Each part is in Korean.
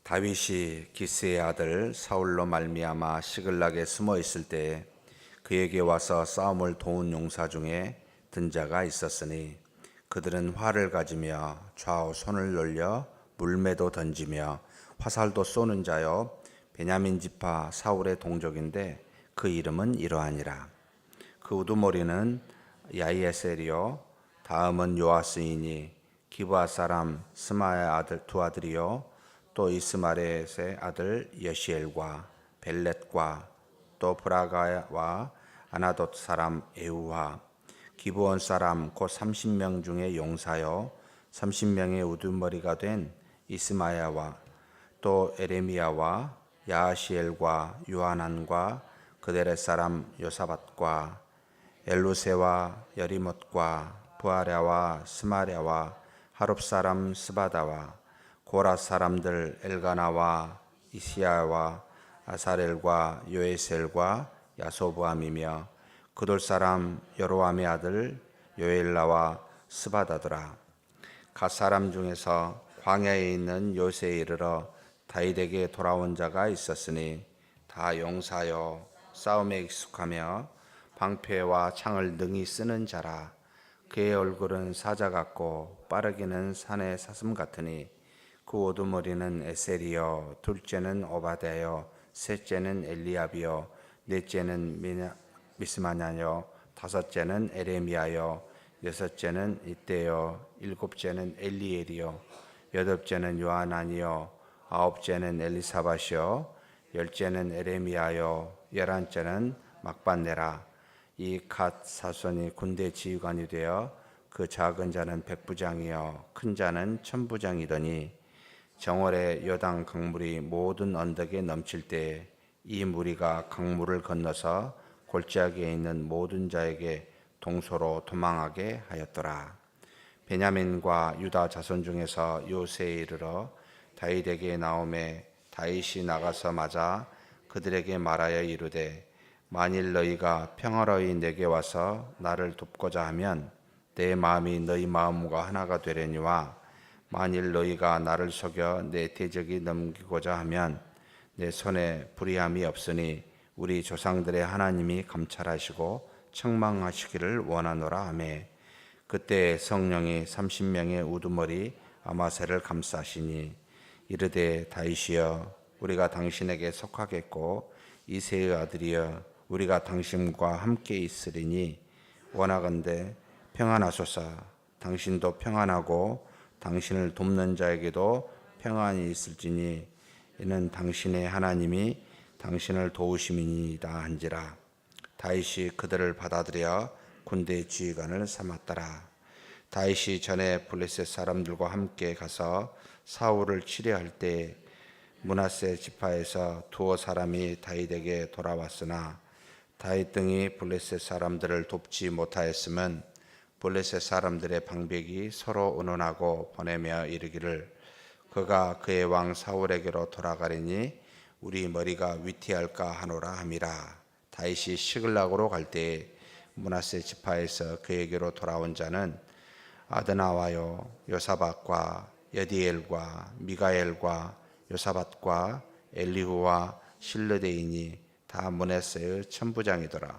다윗이 기스의 아들 사울로 말미암아 시글락에 숨어 있을 때에 그에게 와서 싸움을 도운 용사 중에 든 자가 있었으니 그들은 활을 가지며 좌우 손을 놀려 물매도 던지며 화살도 쏘는 자요 베냐민 지파 사울의 동족인데 그 이름은 이러하니라. 그 우두머리는 야이에셀이요 다음은 요아스이니 기브아 사람 스마의 아들 두 아들이요 또 이스마렛의 아들 여시엘과 벨렛과 또 브라가와 아나돗 사람 에우와 기브온 사람 곧 30명 중에 용사요 30명의 우두머리가 된 이스마야와 또 에레미야와 야하시엘과 요하난과 그델의 사람 요사밧과 엘루세와 여리못과 부아랴와 스마랴와 하룹 사람 스바다와 고라 사람들 엘가나와 이시야와 아사렐과 요에셀과 야소부암이며 그돌 사람 여로암의 아들 요엘라와 스바다더라. 갓 사람 중에서 광야에 있는 요새에 이르러 다윗에게 돌아온 자가 있었으니 다 용사여 싸움에 익숙하며 방패와 창을 능히 쓰는 자라. 그의 얼굴은 사자 같고 빠르기는 산의 사슴 같으니 그 오두머리는 에셀이요 둘째는 오바댜요 셋째는 엘리압이요 넷째는 미스마냐요 다섯째는 에레미야요 여섯째는 이때요 일곱째는 엘리엘이요 여덟째는 요하난이요 아홉째는 엘리사밧이요 열째는 에레미야요 열한째는 막반네라. 이 갓 사손이 군대 지휘관이 되어 그 작은 자는 백부장이요 큰 자는 천부장이더니 정월에 요단 강물이 모든 언덕에 넘칠 때에 이 무리가 강물을 건너서 골짜기에 있는 모든 자에게 동서로 도망하게 하였더라. 베냐민과 유다 자손 중에서 요새에 이르러 다윗에게 나오매 다윗이 나가서 맞아 그들에게 말하여 이르되 만일 너희가 평화로이 내게 와서 나를 돕고자 하면 내 마음이 너희 마음과 하나가 되려니와 만일 너희가 나를 속여 내 대적이 넘기고자 하면 내 손에 불의함이 없으니 우리 조상들의 하나님이 감찰하시고 책망하시기를 원하노라 하매 그때 성령이 30명의 우두머리 아마새를 감싸시니 이르되 다윗이여 우리가 당신에게 속하겠고 이새의 아들이여 우리가 당신과 함께 있으리니 원하건대 평안하소서. 당신도 평안하고 당신을 돕는 자에게도 평안이 있을지니 이는 당신의 하나님이 당신을 도우심이니이다 한지라. 다윗이 그들을 받아들여 군대 지휘관을 삼았더라. 다윗이 전에 블레셋 사람들과 함께 가서 사울을 치려할 때 므낫세 지파에서 두어 사람이 다윗에게 돌아왔으나 다윗 등이 블레셋 사람들을 돕지 못하였음은 블레셋 사람들의 방백이 서로 의논하고 보내며 이르기를 그가 그의 왕 사울에게로 돌아가리니 우리 머리가 위태할까 하노라 함이라. 다윗이 시글락으로 갈 때에 므낫세 지파에서 그에게로 돌아온 자는 아드나와요 요사밧과 여디엘과 미가엘과 요사밧과 엘리후와 실르데이니 다 므낫세의 천부장이더라.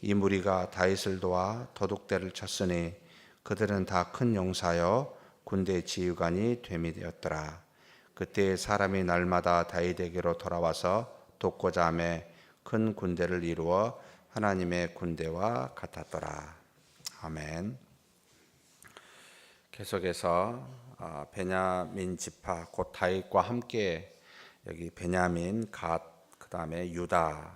이 무리가 다윗을 도와 도둑대를 쳤으니 그들은 다 큰 용사여 군대 지휘관이 됨이 되었더라. 그때 사람이 날마다 다윗에게로 돌아와서 돕고자 하며 큰 군대를 이루어 하나님의 군대와 같았더라. 아멘. 계속해서 베냐민 지파 곧 다윗과 함께 여기 베냐민 갓 그다음에 유다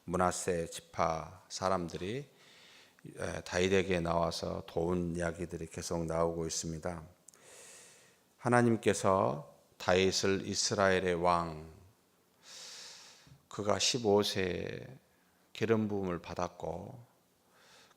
므낫세 지파 사람들이 다윗에게 나와서 도운 이야기들이 계속 나오고 있습니다. 하나님께서 다윗을 이스라엘의 왕 그가 15세 기름 부음을 받았고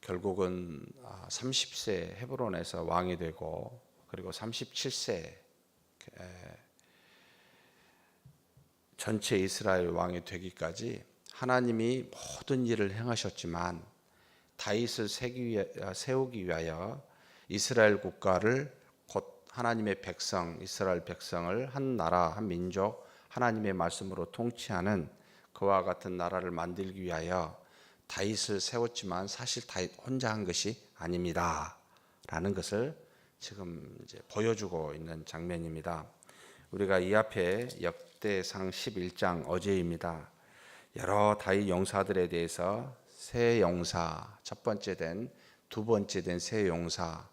결국은 30세 헤브론에서 왕이 되고 그리고 37세 전체 이스라엘 왕이 되기까지 하나님이 모든 일을 행하셨지만 다윗을 세우기 위하여 이스라엘 국가를 곧 하나님의 백성, 이스라엘 백성을 한 나라, 한 민족, 하나님의 말씀으로 통치하는 그와 같은 나라를 만들기 위하여 다윗을 세웠지만 사실 다윗 혼자 한 것이 아닙니다. 라는 것을 지금 이제 보여주고 있는 장면입니다. 우리가 이 앞에 역대상 11장 어제입니다. 여러 다윗 용사들에 대해서 세 용사, 첫 번째 된, 두 번째 된 세 용사,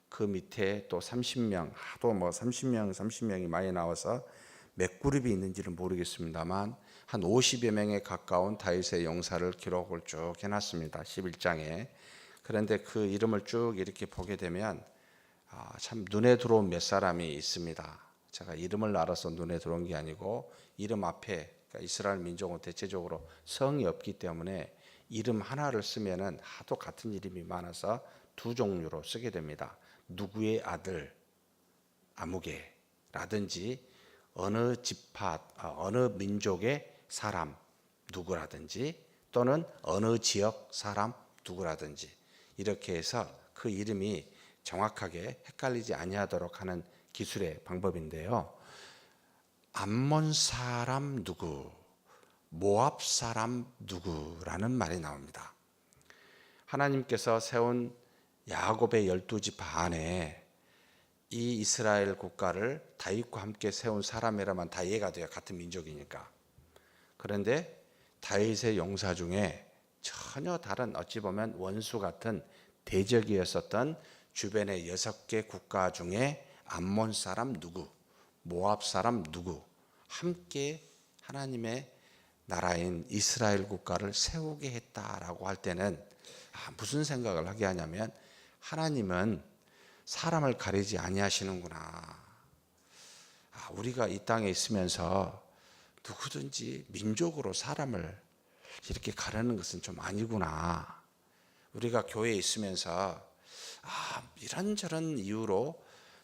그 밑에 또 30명, 하도 30명이 많이 나와서 몇 그룹이 있는지는 모르겠습니다만 한 50여 명에 가까운 다윗의 용사를 기록을 쭉 해놨습니다. 11장에. 그런데 그 이름을 쭉 이렇게 보게 되면 참 눈에 들어온 몇 사람이 있습니다. 제가 이름을 알아서 눈에 들어온 게 아니고 이름 앞에, 그러니까 이스라엘 민족은 대체적으로 성이 없기 때문에 이름 하나를 쓰면은 하도 같은 이름이 많아서 두 종류로 쓰게 됩니다. 누구의 아들 아무개라든지 어느 지파, 어느 민족의 사람 누구라든지 또는 어느 지역 사람 누구라든지 이렇게 해서 그 이름이 정확하게 헷갈리지 아니하도록 하는 기술의 방법인데요. 암몬 사람 누구, 모압 사람 누구라는 말이 나옵니다. 하나님께서 세운 야곱의 12지파 안에 이 이스라엘 국가를 다윗과 함께 세운 사람이라면 다 이해가 돼요. 같은 민족이니까. 그런데 다윗의 용사 중에 전혀 다른, 어찌 보면 원수 같은 대적이었었던 주변의 6개 국가 중에 암몬 사람 누구, 모압 사람 누구 함께 하나님의 나라인 이스라엘 국가를 세우게 했다라고 할 때는 무슨 생각을 하게 하냐면 하나님은 사람을 가리지 아니하시는구나. 우리가 이 땅에 있으면서 누구든지 민족으로 사람을 이렇게 가르는 것은 좀 아니구나. 우리가 교회에 있으면서 이런저런 이유로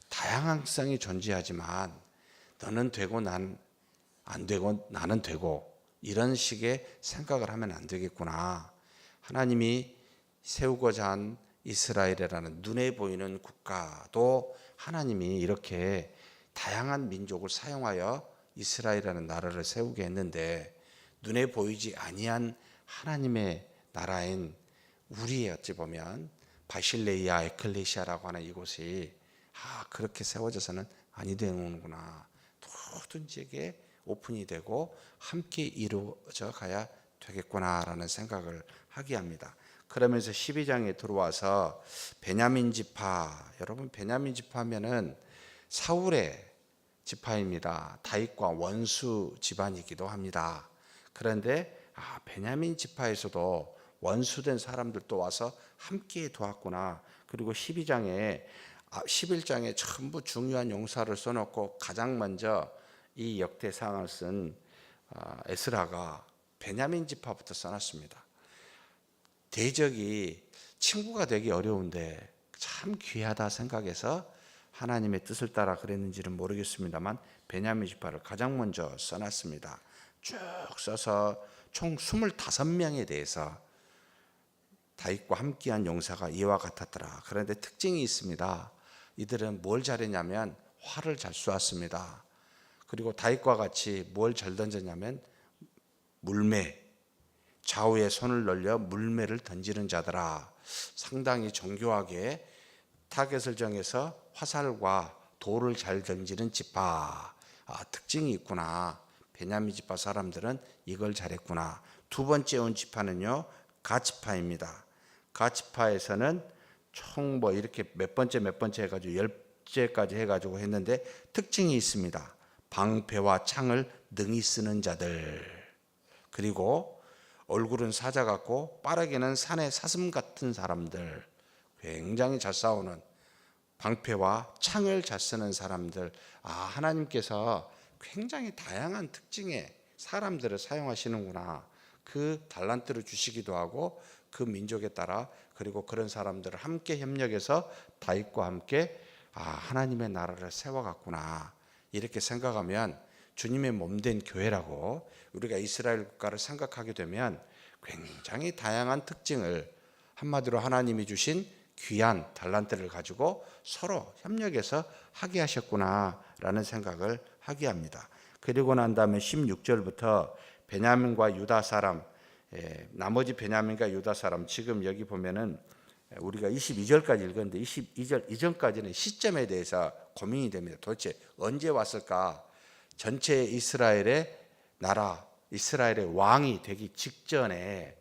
다양성이 존재하지만 너는 되고 난 안 되고 나는 되고 이런 식의 생각을 하면 안 되겠구나. 하나님이 세우고자 한 이스라엘이라는 눈에 보이는 국가도 하나님이 이렇게 다양한 민족을 사용하여 이스라엘이라는 나라를 세우게 했는데 눈에 보이지 아니한 하나님의 나라인 우리의 어찌 보면 바실레이아 에클레시아라고 하는 이곳이 그렇게 세워져서는 아니 되는구나. 누구든지에게 오픈이 되고 함께 이루어져 가야 되겠구나라는 생각을 하게 합니다. 그러면서 12장에 들어와서 베냐민 지파, 여러분 베냐민 지파면은 사울의 지파입니다. 다윗과 원수 집안이기도 합니다. 그런데 베냐민 지파에서도 원수된 사람들도 와서 함께 도왔구나. 그리고 11장에 전부 중요한 용사를 써놓고 가장 먼저 이 역대상을 쓴 에스라가 베냐민 지파부터 써놨습니다. 대적이 친구가 되기 어려운데 참 귀하다 생각해서 하나님의 뜻을 따라 그랬는지는 모르겠습니다만 베냐민 지파를 가장 먼저 써놨습니다. 쭉 써서 총 25명에 대해서 다윗과 함께한 용사가 이와 같았더라. 그런데 특징이 있습니다. 이들은 뭘 잘했냐면 활을 잘 쏘았습니다. 그리고 다윗과 같이 뭘 잘 던졌냐면 물매, 좌우에 손을 늘려 물매를 던지는 자더라. 상당히 정교하게 타겟을 정해서 화살과 돌을 잘 던지는 지파. 특징이 있구나. 베냐민 지파 사람들은 이걸 잘했구나. 두 번째 온 지파는요, 갓지파입니다. 갓지파에서는 총 이렇게 몇 번째 해가지고 10제까지 해가지고 했는데 특징이 있습니다. 방패와 창을 능히 쓰는 자들, 그리고 얼굴은 사자 같고 빠르게는 산의 사슴 같은 사람들, 굉장히 잘 싸우는, 방패와 창을 잘 쓰는 사람들. 하나님께서 굉장히 다양한 특징의 사람들을 사용하시는구나. 그 달란트를 주시기도 하고 그 민족에 따라, 그리고 그런 사람들을 함께 협력해서 다윗과 함께 하나님의 나라를 세워갔구나. 이렇게 생각하면 주님의 몸된 교회라고 우리가 이스라엘 국가를 생각하게 되면 굉장히 다양한 특징을, 한마디로 하나님이 주신 귀한 달란트를 가지고 서로 협력해서 하게 하셨구나라는 생각을 하게 합니다. 그리고 난 다음에 16절부터 베냐민과 유다 사람, 나머지 베냐민과 유다 사람, 지금 여기 보면은 우리가 22절까지 읽었는데 22절 이전까지는 시점에 대해서 고민이 됩니다. 도대체 언제 왔을까? 전체 이스라엘의 나라, 이스라엘의 왕이 되기 직전에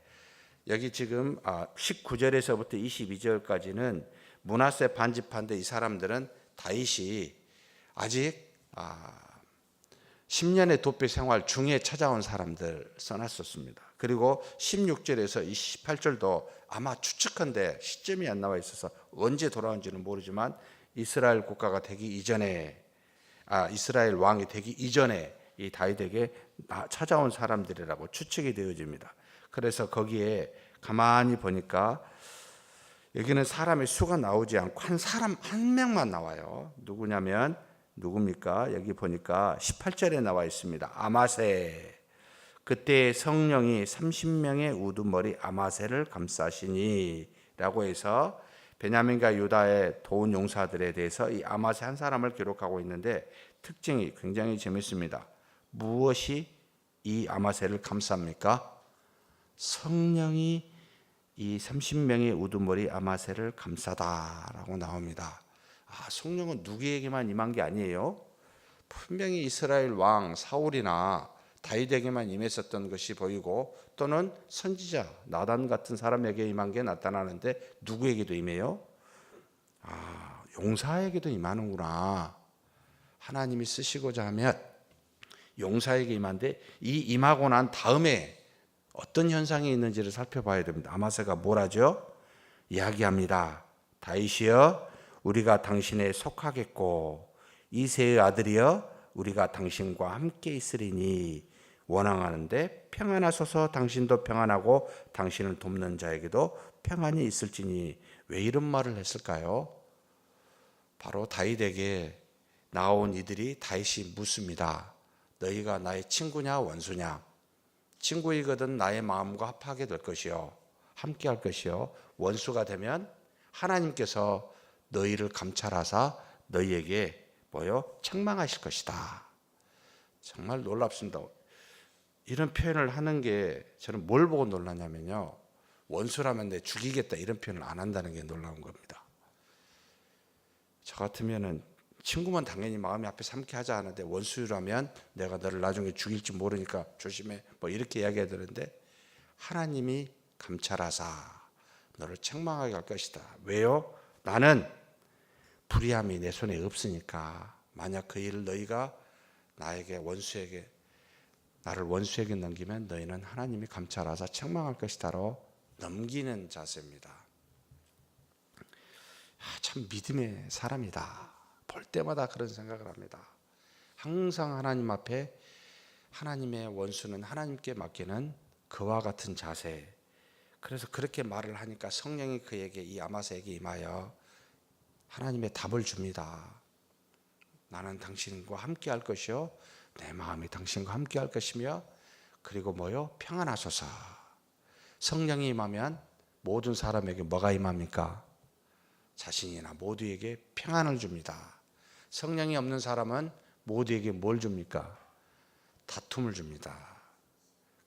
여기 지금 19절에서부터 22절까지는 므낫세 반집한데 이 사람들은 다윗이 아직 10년의 도피 생활 중에 찾아온 사람들 써놨었습니다. 그리고 16절에서 28절도 아마 추측한데 시점이 안 나와 있어서 언제 돌아온지는 모르지만 이스라엘 국가가 되기 이전에 이스라엘 왕이 되기 이전에 이 다윗에게 찾아온 사람들이라고 추측이 되어집니다. 그래서 거기에 가만히 보니까 여기는 사람의 수가 나오지 않고 한 사람 한 명만 나와요. 누굽니까? 여기 보니까 18절에 나와 있습니다. 아마세. 그때 성령이 30명의 우두머리 아마세를 감싸시니 라고 해서 베냐민과 유다의 도운 용사들에 대해서 이 아마세 한 사람을 기록하고 있는데 특징이 굉장히 재밌습니다. 무엇이 이 아마세를 감쌉니까? 성령이 이 30명의 우두머리 아마세를 감싸다라고 나옵니다. 성령은 누구에게만 임한 게 아니에요. 분명히 이스라엘 왕 사울이나 다윗에게만 임했었던 것이 보이고 또는 선지자 나단 같은 사람에게 임한 게 나타나는데 누구에게도 임해요? 용사에게도 임하는구나. 하나님이 쓰시고자 하면 용사에게 임한데 이 임하고 난 다음에 어떤 현상이 있는지를 살펴봐야 됩니다. 아마세가 뭘 하죠? 이야기합니다. 다윗이여 우리가 당신에 속하겠고 이새의 아들이여 우리가 당신과 함께 있으리니 원망하는데 평안하소서. 당신도 평안하고 당신을 돕는 자에게도 평안이 있을지니. 왜 이런 말을 했을까요? 바로 다윗에게 나온 이들이 다윗이 묻습니다. 너희가 나의 친구냐 원수냐? 친구이거든 나의 마음과 합하게 될 것이요 함께 할 것이요 원수가 되면 하나님께서 너희를 감찰하사 너희에게 책망하실 것이다. 정말 놀랍습니다. 이런 표현을 하는 게 저는 뭘 보고 놀랐냐면요, 원수라면 내 죽이겠다 이런 표현을 안 한다는 게 놀라운 겁니다. 저 같으면은 친구만 당연히 마음이 앞에 삼게 하자 하는데 원수라면 내가 너를 나중에 죽일지 모르니까 조심해 이렇게 이야기해야 되는데 하나님이 감찰하사 너를 책망하게 할 것이다. 왜요? 나는 불의함이 내 손에 없으니까. 만약 그 일을 너희가 나를 원수에게 넘기면 너희는 하나님이 감찰하사 책망할 것이다로 넘기는 자세입니다. 참 믿음의 사람이다. 볼 때마다 그런 생각을 합니다. 항상 하나님 앞에 하나님의 원수는 하나님께 맡기는 그와 같은 자세. 그래서 그렇게 말을 하니까 성령이 그에게 이 아마세에게 임하여 하나님의 답을 줍니다. 나는 당신과 함께 할 것이요 내 마음이 당신과 함께 할 것이며 그리고 평안하소서. 성령이 임하면 모든 사람에게 뭐가 임합니까? 자신이나 모두에게 평안을 줍니다. 성령이 없는 사람은 모두에게 뭘 줍니까? 다툼을 줍니다.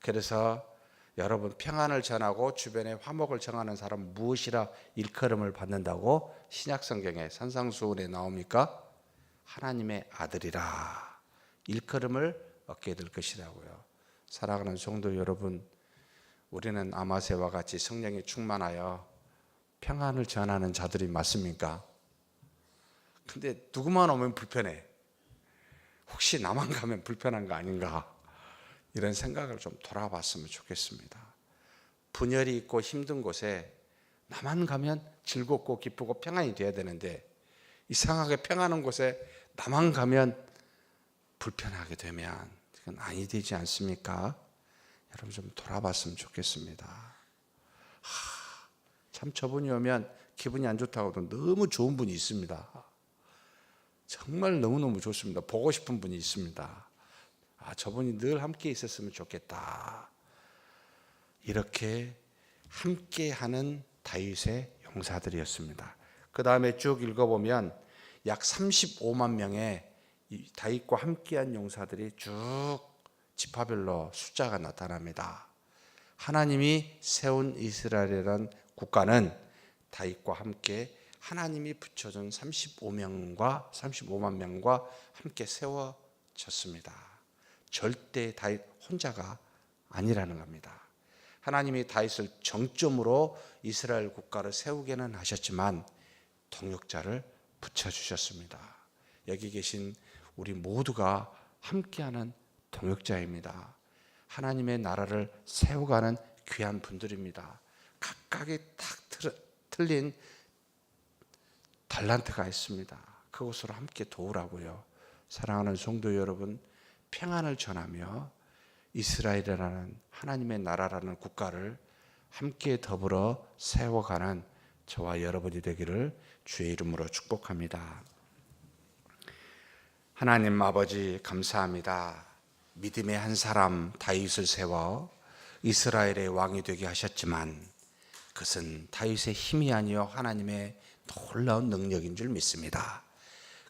그래서 여러분 평안을 전하고 주변에 화목을 정하는 사람 무엇이라 일컬음을 받는다고 신약성경에 산상수훈에 나옵니까? 하나님의 아들이라 일컬음을 얻게 될 것이라고요. 사랑하는 성도 여러분, 우리는 아마세와 같이 성령이 충만하여 평안을 전하는 자들이 맞습니까? 근데 누구만 오면 불편해. 혹시 나만 가면 불편한 거 아닌가? 이런 생각을 좀 돌아봤으면 좋겠습니다. 분열이 있고 힘든 곳에 나만 가면 즐겁고 기쁘고 평안이 돼야 되는데 이상하게 평안한 곳에 나만 가면 불편하게 되면 이건 아니 되지 않습니까? 여러분 좀 돌아봤으면 좋겠습니다. 참 저분이 오면 기분이 안 좋다고도 너무 좋은 분이 있습니다. 정말 너무너무 좋습니다. 보고 싶은 분이 있습니다. 저분이 늘 함께 있었으면 좋겠다. 이렇게 함께하는 다윗의 용사들이었습니다. 그 다음에 쭉 읽어보면 약 35만 명의 다윗과 함께한 용사들이 쭉 지파별로 숫자가 나타납니다. 하나님이 세운 이스라엘이라는 국가는 다윗과 함께 하나님이 붙여준 35만 명과 함께 세워졌습니다. 절대 다윗 혼자가 아니라는 겁니다. 하나님이 다윗을 정점으로 이스라엘 국가를 세우게는 하셨지만 동역자를 붙여주셨습니다. 여기 계신 우리 모두가 함께하는 동역자입니다. 하나님의 나라를 세워가는 귀한 분들입니다. 각각의 탁 틀린 달란트가 있습니다. 그것으로 함께 도우라고요. 사랑하는 성도 여러분, 평안을 전하며 이스라엘이라는 하나님의 나라라는 국가를 함께 더불어 세워가는 저와 여러분이 되기를 주의 이름으로 축복합니다. 하나님 아버지 감사합니다. 믿음의 한 사람 다윗을 세워 이스라엘의 왕이 되게 하셨지만 그것은 다윗의 힘이 아니요 하나님의 놀라운 능력인 줄 믿습니다.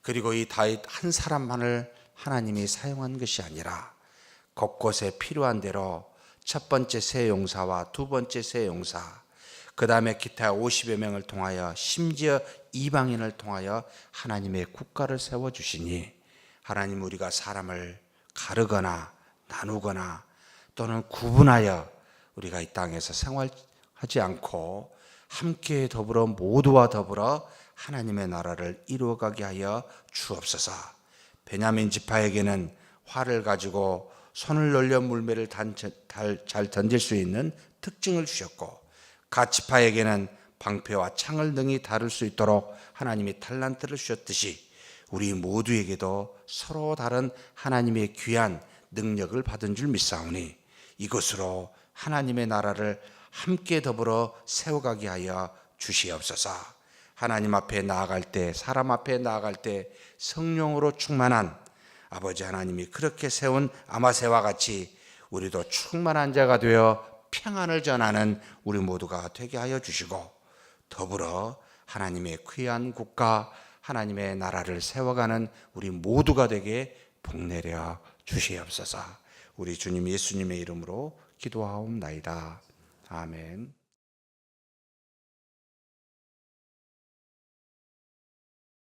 그리고 이 다윗 한 사람만을 하나님이 사용한 것이 아니라 곳곳에 필요한 대로 첫 번째 세 용사와 두 번째 세 용사, 그 다음에 기타 50여 명을 통하여 심지어 이방인을 통하여 하나님의 국가를 세워주시니 하나님, 우리가 사람을 가르거나 나누거나 또는 구분하여 우리가 이 땅에서 생활하지 않고 함께 더불어 모두와 더불어 하나님의 나라를 이루어가게 하여 주옵소서. 베냐민 지파에게는 활을 가지고 손을 놀려 물매를 잘 던질 수 있는 특징을 주셨고, 각 지파에게는 방패와 창을 능히 다룰 수 있도록 하나님이 달란트를 주셨듯이 우리 모두에게도 서로 다른 하나님의 귀한 능력을 받은 줄 믿사오니 이것으로 하나님의 나라를 함께 더불어 세워가게 하여 주시옵소서. 하나님 앞에 나아갈 때, 사람 앞에 나아갈 때 성령으로 충만한 아버지 하나님이 그렇게 세운 아마새와 같이 우리도 충만한 자가 되어 평안을 전하는 우리 모두가 되게 하여 주시고, 더불어 하나님의 귀한 국가, 하나님의 나라를 세워가는 우리 모두가 되게 복내려 주시옵소서. 우리 주님 예수님의 이름으로 기도하옵나이다. 아멘.